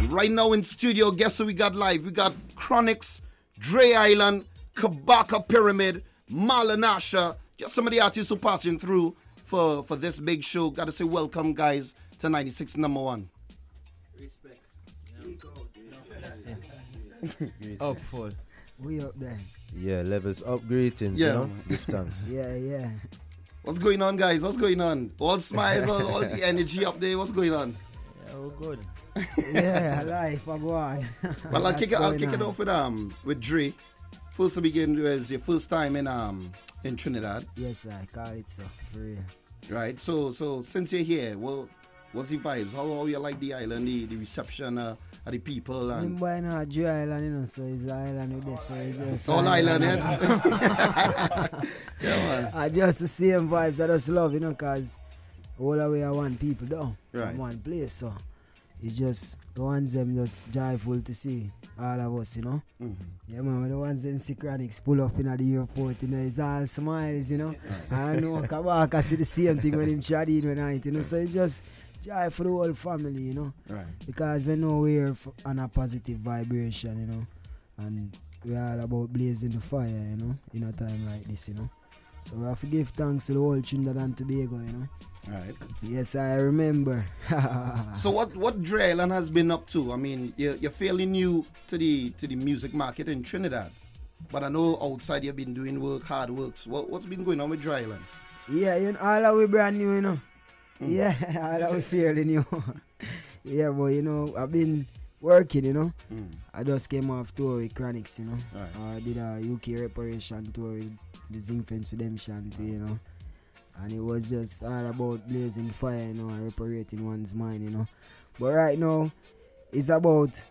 And right now in studio, guess who we got live? We got Chronixx, Dre Island, Kabaka Pyramid, Malanasha, just some of the artists who passing through for this big show. Gotta say welcome, guys, to 96 number 1. Respect. Up full. We up there. Yeah, levels up, greetings, Yeah. you know, give thanks. Yeah. What's going on, guys? What's going on? All smiles, all the energy up there. What's going on? Yeah, we're good. Yeah, life, I go on. Well, I'll kick it off with Dre. First to begin was your first time in Trinidad, Yes, I call it so, for real. right? So since you're here, what's the vibes? How you like the island, the reception of the people? I'm And buying a Dre Island, you know, so it's the island with this, so it's just all island, yeah? Yeah, man. I just the same vibes, I just love, you know, cause all the way I want people down. Right. One place, so it's just the ones them just joyful to see all of us, you know. Yeah, man, when the ones them see Chronixx pull up in the airport, you know, it's all smiles, you know. I know Kabaka see the same thing when him chatting when night, you know, so it's just joy for the whole family, you know. Right. Because they know we're on a positive vibration, you know. And we're all about blazing the fire, you know, in a time like this, you know. So we have to give thanks to the whole Trinidad and Tobago, you know. Right. Yes, I remember. So what Dre Island has been up to? I mean, you're fairly new to the music market in Trinidad, but I know outside you've been doing work, hard works. What's been going on with Dre Island? Yeah, you know, all of we brand new, you know. Yeah, all of we fairly new. Yeah, but you know, I've been working, you know. I just came off tour with Chronixx, you know. Right. I did a UK reparation tour with the Zinc Fence Redemption too, you know. And it was just all about blazing fire, you know, and reparating one's mind, you know. But right now, it's about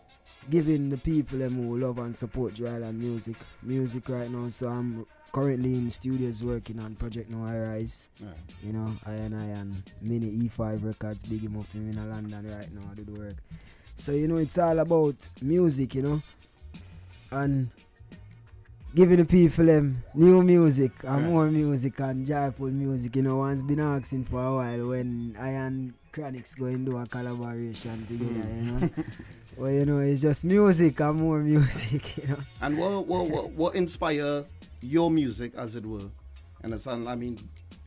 giving the people them who love and support Dre Island music right now. So I'm currently in studios working on Project No I Rise. Right. You know, I and Mini E5 Records, big him up in London right now, I do the work. So, you know, it's all about music, you know, and giving the people them new music and more music and joyful music. You know, one's been asking for a while when I and Chronixx going to do a collaboration together, you know. Well, you know, it's just music and more music, you know. And what inspire your music, as it were? Understand? I mean,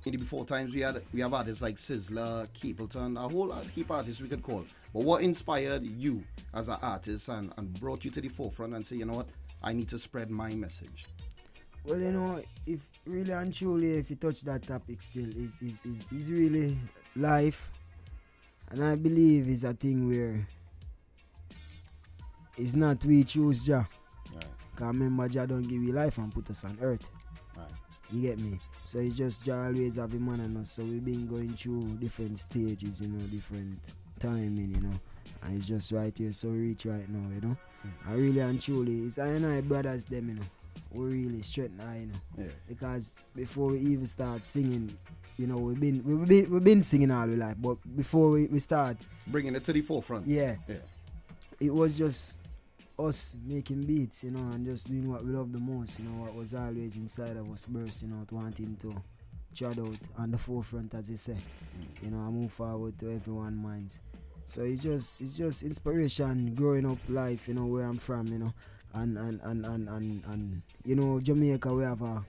in the before times we have artists like Sizzler, Capleton, a whole heap of artists we could call. But what inspired you as an artist and brought you to the forefront and say, you know what, I need to spread my message? Well, you know, if really and truly, if you touch that topic still, is really life. And I believe it's a thing where it's not we choose Jah. Right. Because remember, Jah don't give you life and put us on earth. Right. You get me? So it's just Jah always have a man on us. So we've been going through different stages, you know, different timing, you know. And it's just right here, so reach right now, you know. And really and truly, it's I and I brothers them, you know. We really straighten eye, you know. Yeah. Because before we even start singing, you know, we've been singing all we like, but before we start, Bringing it to the forefront. yeah, Yeah. it was just us making beats, you know, and just doing what we love the most, you know, what was always inside of us bursting out, wanting to trot out on the forefront, as they say, you know, and move forward to everyone's minds. So it's just inspiration, growing up life, you know, where I'm from, you know, and you know, Jamaica, we have a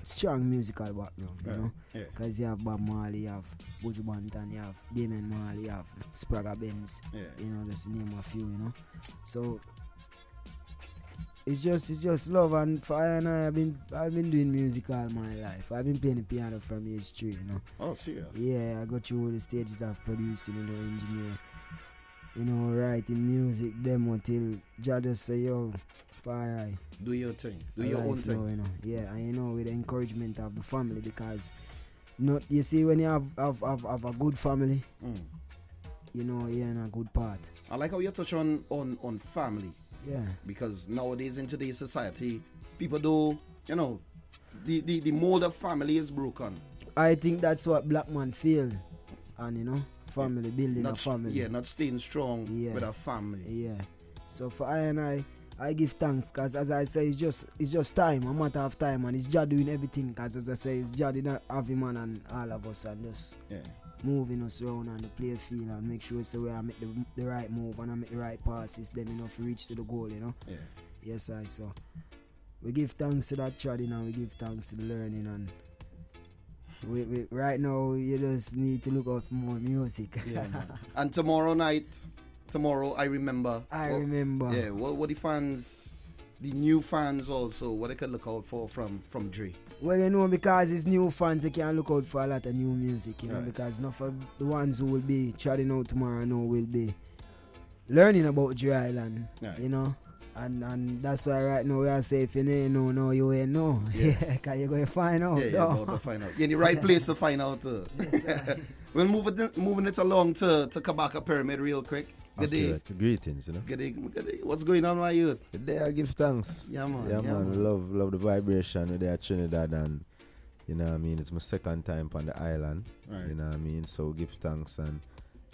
strong musical background, you know, because you have Bob Marley, you have Buju Banton, you have Damien Marley, you have Spragga Benz, you know, just to name a few, you know. So it's just love, and for I and I've been doing music all my life. I've been playing the piano from age 3, you know. Oh, serious? Yeah, I go through the stages of producing, you know, engineer, you know, writing music, demo till Jah just say, yo, fire eye. Do your thing. Do your own thing. Now, you know. Yeah, and you know, with the encouragement of the family, because not you see when you have a good family, you know, you're in a good part. I like how you touch on family. Yeah. Because nowadays in today's society, people do, you know, the mold of family is broken. I think that's what black man feel, and you know, family, building a family. Yeah, not staying strong with a family. Yeah. So for I give thanks, because as I say, it's just time, a matter of time, and it's Jah doing everything, because as I say, it's Jah did not have him and all of us, and just moving us around and the play feel and make sure so I make the right move and I make the right passes, then enough to reach to the goal, you know. Yeah. Yes, I so. We give thanks to that trading and we give thanks to the learning, and we right now you just need to look out for more music. Yeah, man. And tomorrow I remember. Yeah, what the fans, the new fans also, what they can look out for from Dre. Well, you know, because it's new fans, they can look out for a lot of new music, you know, Right. because enough of the ones who will be chatting out tomorrow now will be learning about Dre Island, Right. you know. And that's why right now we are saying if you ain't know, no, you ain't know. Yeah. Because you're going to find out. Yeah, you're about to find out. You're in the right place to find out. We're moving it along to Kabaka Pyramid real quick. Good day. Accurate. Greetings, you know. Good day. Good day. What's going on, my youth? Good day, I give thanks. Yeah, man. Yeah, man. Love the vibration with the Trinidad, and you know what I mean, it's my second time on the island. Right. You know what I mean? So give thanks and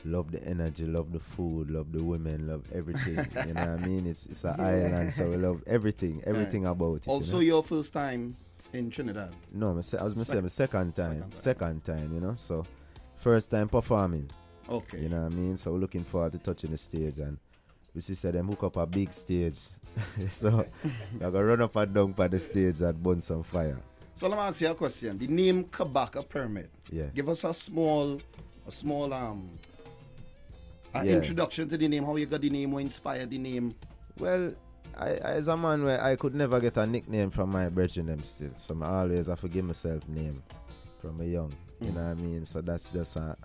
love the energy, love the food, love the women, love everything. You know what I mean? It's an island, so we love everything about it. Also, you know? your first time in Trinidad. No, my second time. Second You know. So first time performing. Okay. You know what I mean? So we're looking forward to touching the stage, and we see them hook up a big stage. So we're gonna run up and down by the stage and burn some fire. So let me ask you a question. The name Kabaka Pyramid. Yeah. Give us a small Yeah. introduction to the name. How you got the name? What inspired the name? Well, I as a man where I could never get a nickname from my brethren them still. So I always have to give myself name from a young. You know what I mean? So that's just a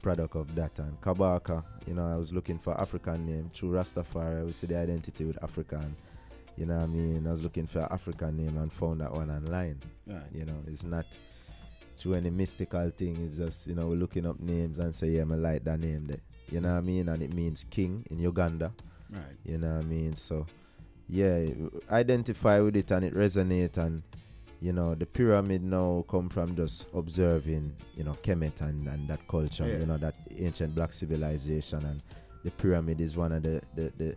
product of that. And Kabaka, you know, I was looking for African name through Rastafari. We see the identity with African. You know what I mean? I was looking for an African name and found that one online. Right. You know, it's not through any mystical thing. It's just, you know, we're looking up names and say, yeah, I like that name there. You know what I mean? And it means king in Uganda. Right. You know what I mean? So, yeah, identify with it and it resonate. And, you know, the pyramid now come from just observing, you know, Kemet and that culture, Yeah. you know, that ancient black civilization. And the pyramid is one of the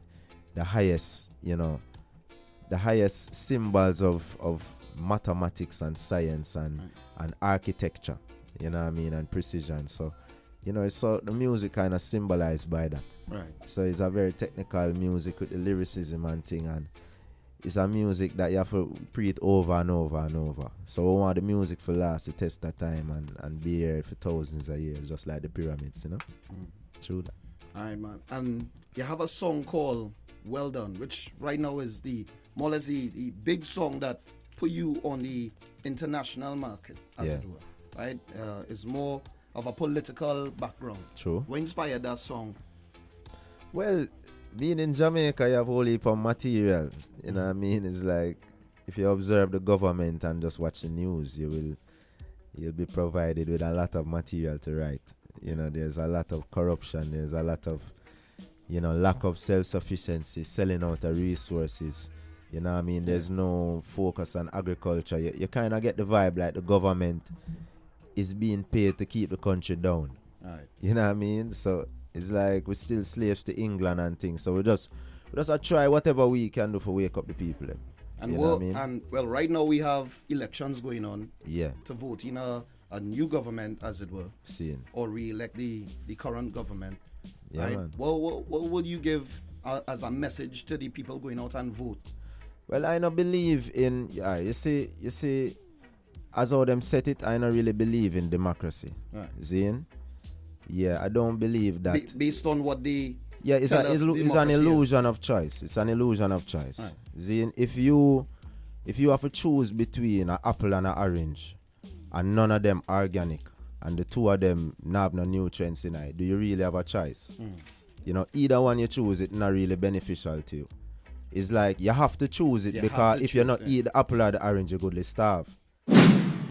highest, you know, the highest symbols of mathematics and science and architecture, you know what I mean, and precision. So, you know, so the music kind of symbolized by that. Right. So it's a very technical music with the lyricism and thing, and it's a music that you have to pre it over and over and over. So we want the music to last to test that time and be here for thousands of years, just like the pyramids, you know. True that. Alright, man. And you have a song called Well Done, which right now is more or less the big song that put you on the international market, as it were. Right? It's more of a political background. True. What inspired that song? Well, being in Jamaica, you have a whole heap of material. You know what I mean? It's like if you observe the government and just watch the news, you'll be provided with a lot of material to write. You know, there's a lot of corruption. There's a lot of, you know, lack of self-sufficiency, selling out of resources. You know what I mean? There's no focus on agriculture. You kind of get the vibe like the government is being paid to keep the country down. Right. You know what I mean? So it's like we're still slaves to England and things. So we just try whatever we can do for wake up the people. And you know what I mean? And right now we have elections going on. Yeah. To vote in a new government, as it were. Seeing. Or re-elect the current government. Yeah, right? man. What would you give as a message to the people going out and vote? Well, I don't believe in, you see, as how them set it, I don't really believe in democracy. Right. Seeing? Yeah, I don't believe that. Based on what they it's tell us an democracy illusion of choice. It's an illusion of choice. Right. Seeing? If you have to choose between an apple and an orange, and none of them organic, and the two of them have no nutrients in it, do you really have a choice? You know, either one you choose, it's not really beneficial to you. It's like you have to choose it, because if you not eat the apple or the orange, you're going to starve.